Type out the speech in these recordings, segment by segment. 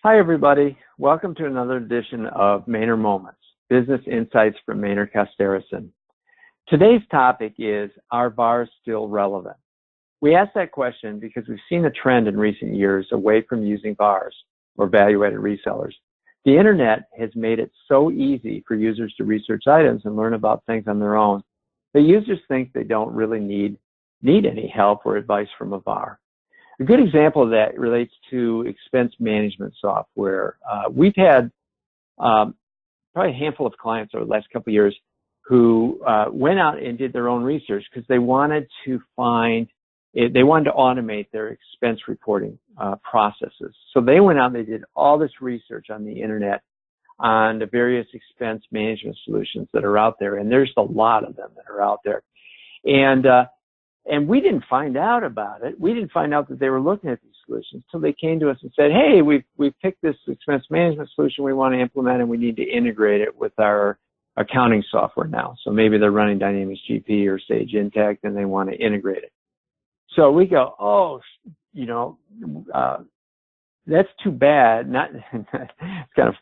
Hi, everybody. Welcome to another edition of Maynard Moments, Business Insights from Maynard Costerisan. Today's topic is, are VARs still relevant? We ask that question because we've seen a trend in recent years away from using VARs, or value-added resellers. The internet has made it so easy for users to research items and learn about things on their own that users think they don't really need any help or advice from a VAR. A good example of that relates to expense management software. We've had probably a handful of clients over the last couple of years who went out and did their own research because they wanted to automate their expense reporting processes. So they went out and they did all this research on the internet on the various expense management solutions that are out there, and there's a lot of them that are out there. And we didn't find out about it. We didn't find out that they were looking at these solutions until they came to us and said, hey, we've picked this expense management solution we want to implement, and we need to integrate it with our accounting software now. So maybe they're running Dynamics GP or Sage Intacct, and they want to integrate it. So we go, oh, that's too bad. It's kind of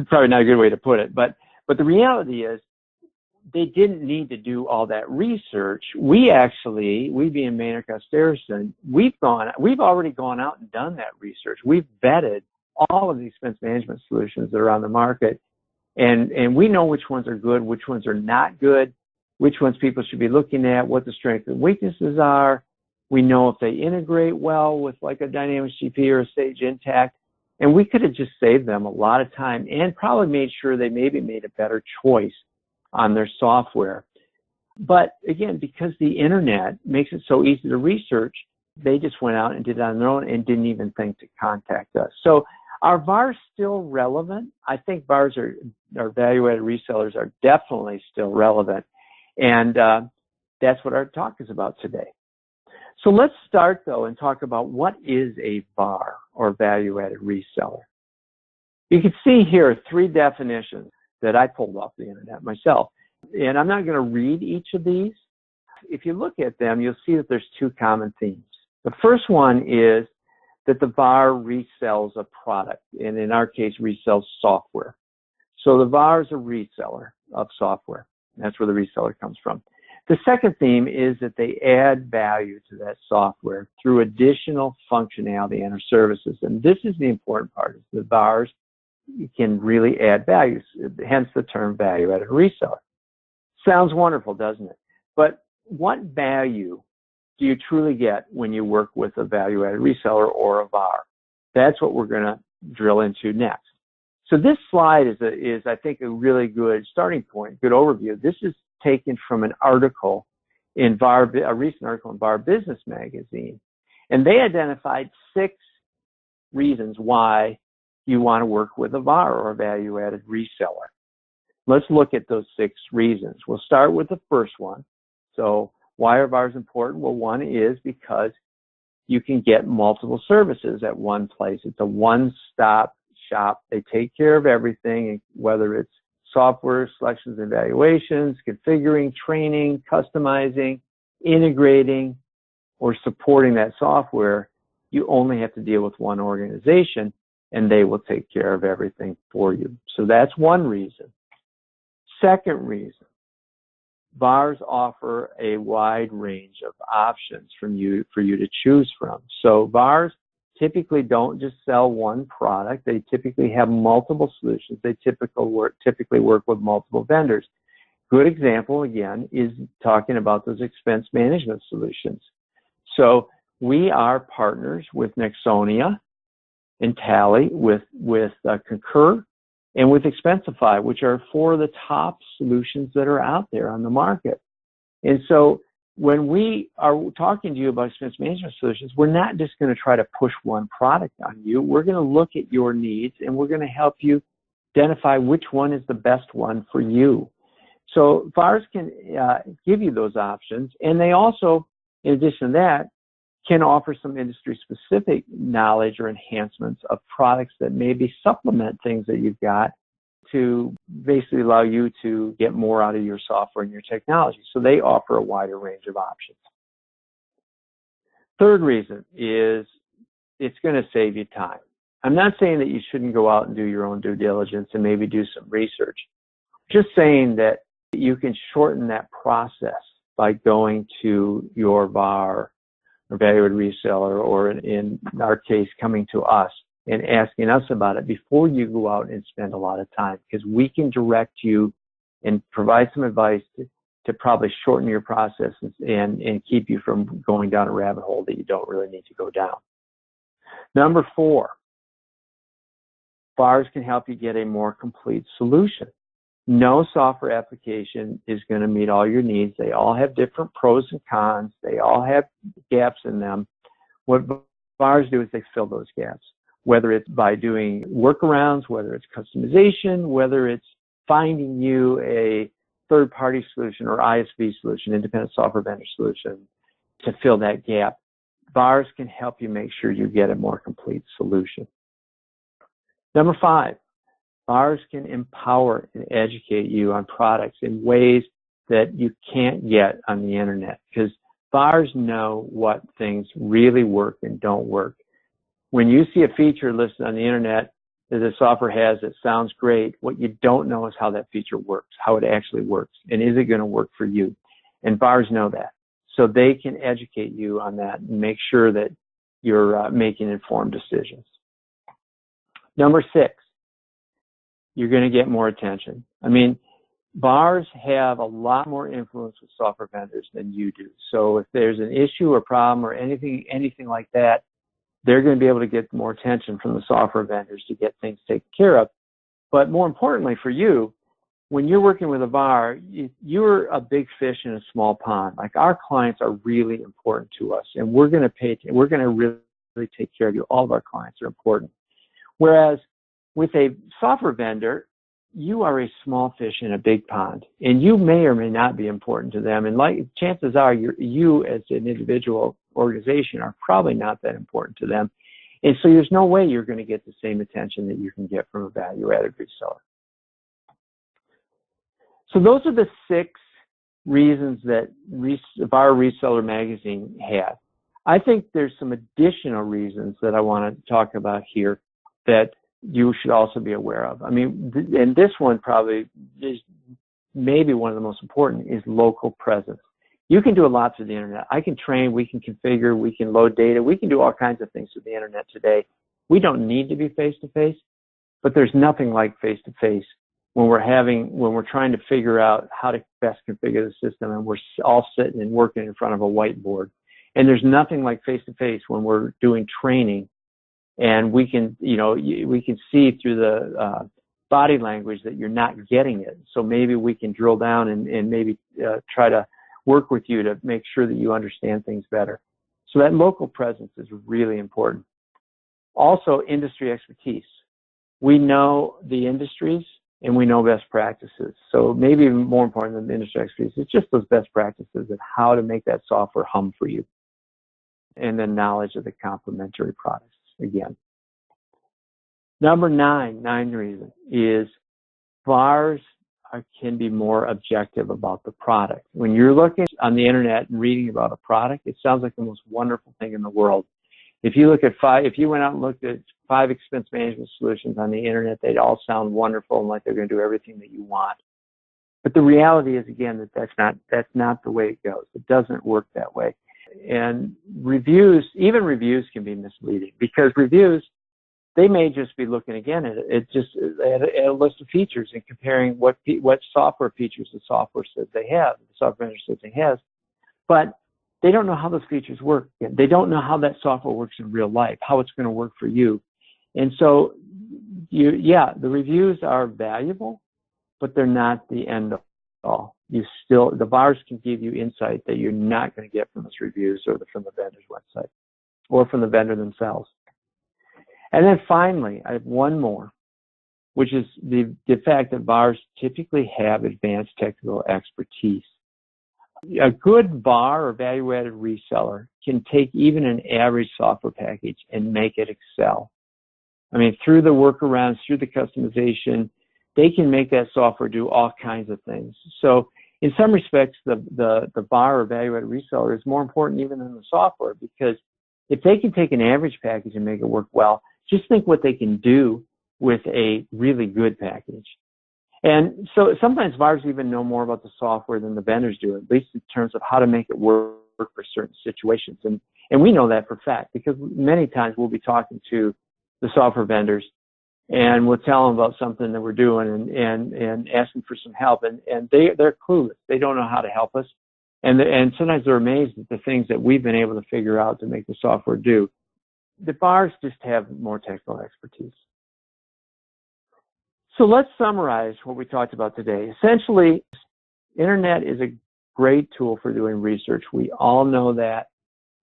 probably not a good way to put it, but the reality is, they didn't need to do all that research. We being Maynard Costerisan, we've already gone out and done that research. We've vetted all of the expense management solutions that are on the market, and we know which ones are good, which ones are not good, which ones people should be looking at, what the strengths and weaknesses are. We know if they integrate well with like a Dynamics GP or a Sage Intacct, and we could have just saved them a lot of time and probably made sure they maybe made a better choice on their software. But again, because the internet makes it so easy to research, they just went out and did it on their own and didn't even think to contact us. So are VARs still relevant? I think VARs or value-added resellers are definitely still relevant. And that's what our talk is about today. So let's start, though, and talk about what is a VAR, or value-added reseller. You can see here 3 definitions that I pulled off the internet myself. And I'm not going to read each of these. If you look at them, you'll see that there's 2 common themes. The first one is that the VAR resells a product, and in our case, resells software. So the VAR is a reseller of software. That's where the reseller comes from. The second theme is that they add value to that software through additional functionality and or services. And this is the important part, is the VARs can really add value, hence the term value-added reseller. Sounds wonderful, doesn't it? But what value do you truly get when you work with a value-added reseller or a VAR? That's what we're going to drill into next. So this slide is I think, a really good starting point, good overview. This is taken from an article in a recent article in VAR Business Magazine, and they identified 6 reasons why you want to work with a VAR, or a value-added reseller. Let's look at those 6 reasons. We'll start with the first one. So why are VARs important? Well, one is because you can get multiple services at one place. It's a one-stop shop. They take care of everything, whether it's software selections and evaluations, configuring, training, customizing, integrating, or supporting that software. You only have to deal with one organization, and they will take care of everything for you. So that's one reason. Second reason, VARs offer a wide range of options for you to choose from. So VARs typically don't just sell one product. They typically have multiple solutions. They typically work with multiple vendors. Good example, again, is talking about those expense management solutions. So we are partners with Nexonia and Tally, with Concur, and with Expensify, which are 4 of the top solutions that are out there on the market. And so when we are talking to you about expense management solutions, we're not just going to try to push one product on you. We're going to look at your needs, and we're going to help you identify which one is the best one for you. So VARs can give you those options, and they also, in addition to that, can offer some industry-specific knowledge or enhancements of products that maybe supplement things that you've got to basically allow you to get more out of your software and your technology. So they offer a wider range of options. Third reason is it's going to save you time. I'm not saying that you shouldn't go out and do your own due diligence and maybe do some research. Just saying that you can shorten that process by going to your VAR or Value Added Reseller, or in our case, coming to us and asking us about it before you go out and spend a lot of time, because we can direct you and provide some advice to probably shorten your process and keep you from going down a rabbit hole that you don't really need to go down. Number 4, VARs can help you get a more complete solution. No software application is going to meet all your needs. They all have different pros and cons. They all have gaps in them. What VARs do is they fill those gaps, whether it's by doing workarounds, whether it's customization, whether it's finding you a third-party solution or ISV solution, independent software vendor solution, to fill that gap. VARs can help you make sure you get a more complete solution. Number 5, VARs can empower and educate you on products in ways that you can't get on the internet, because VARs know what things really work and don't work. When you see a feature listed on the internet that the software has that sounds great, what you don't know is how that feature works, how it actually works, and is it going to work for you? And VARs know that. So they can educate you on that and make sure that you're making informed decisions. Number 6, you're going to get more attention. I mean, VARs have a lot more influence with software vendors than you do. So if there's an issue or problem or anything like that, they're going to be able to get more attention from the software vendors to get things taken care of. But more importantly for you, when you're working with a VAR, you're a big fish in a small pond. Like, our clients are really important to us, and we're going to really take care of you. All of our clients are important. Whereas with a software vendor, you are a small fish in a big pond, and you may or may not be important to them. And chances are you as an individual organization are probably not that important to them. And so there's no way you're going to get the same attention that you can get from a value-added reseller. So those are the 6 reasons that VAR Reseller Magazine had. I think there's some additional reasons that I want to talk about here that you should also be aware of. I mean, and this one probably is maybe one of the most important, is local presence. You can do a lot through the internet. I can train, we can configure, we can load data, we can do all kinds of things through the internet today. We don't need to be face-to-face, but there's nothing like face-to-face when we're trying to figure out how to best configure the system, and we're all sitting and working in front of a whiteboard. And there's nothing like face-to-face when we're doing training, and we can see through the body language that you're not getting it. So maybe we can drill down and maybe try to work with you to make sure that you understand things better. So that local presence is really important. Also, industry expertise. We know the industries and we know best practices. So maybe even more important than the industry expertise, it's just those best practices of how to make that software hum for you. And then knowledge of the complementary products again. Number 9 reason is VARs can be more objective about the product. When you're looking on the internet and reading about a product, it sounds like the most wonderful thing in the world. If you look at if you went out and looked at 5 expense management solutions on the internet, they'd all sound wonderful and like they're going to do everything that you want. But the reality is, again, that's not the way it goes. It doesn't work that way. And even reviews can be misleading, because reviews, they may just be looking again at a list of features and comparing what software features the software says they have, the software vendor says it has, but they don't know how those features work. They don't know how that software works in real life, how it's going to work for you. And so, the reviews are valuable, but they're not the end all. The VARs can give you insight that you're not going to get from those reviews or from the vendor's website or from the vendor themselves. And then finally, I have one more, which is the fact that VARs typically have advanced technical expertise. A good VAR or value-added reseller can take even an average software package and make it excel. I mean, through the workarounds, through the customization, they can make that software do all kinds of things. So in some respects, the VAR or value-added reseller is more important even than the software, because if they can take an average package and make it work well, just think what they can do with a really good package. And so sometimes VARs even know more about the software than the vendors do, at least in terms of how to make it work for certain situations. And we know that for a fact, because many times we'll be talking to the software vendors and we'll tell them about something that we're doing and asking for some help, and they're clueless. They don't know how to help us. And sometimes they're amazed at the things that we've been able to figure out to make the software do. The VARs just have more technical expertise. So let's summarize what we talked about today. Essentially, internet is a great tool for doing research. We all know that.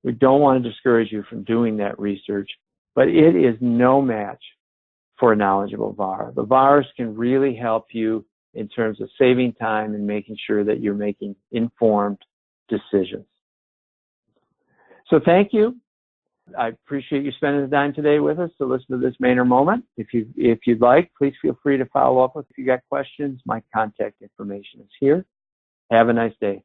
We don't want to discourage you from doing that research, but it is no match for a knowledgeable VAR. The VARs can really help you in terms of saving time and making sure that you're making informed decisions. So thank you. I appreciate you spending the time today with us to listen to this Maynard Moment. If you'd like, please feel free to follow up if you got questions. My contact information is here. Have a nice day.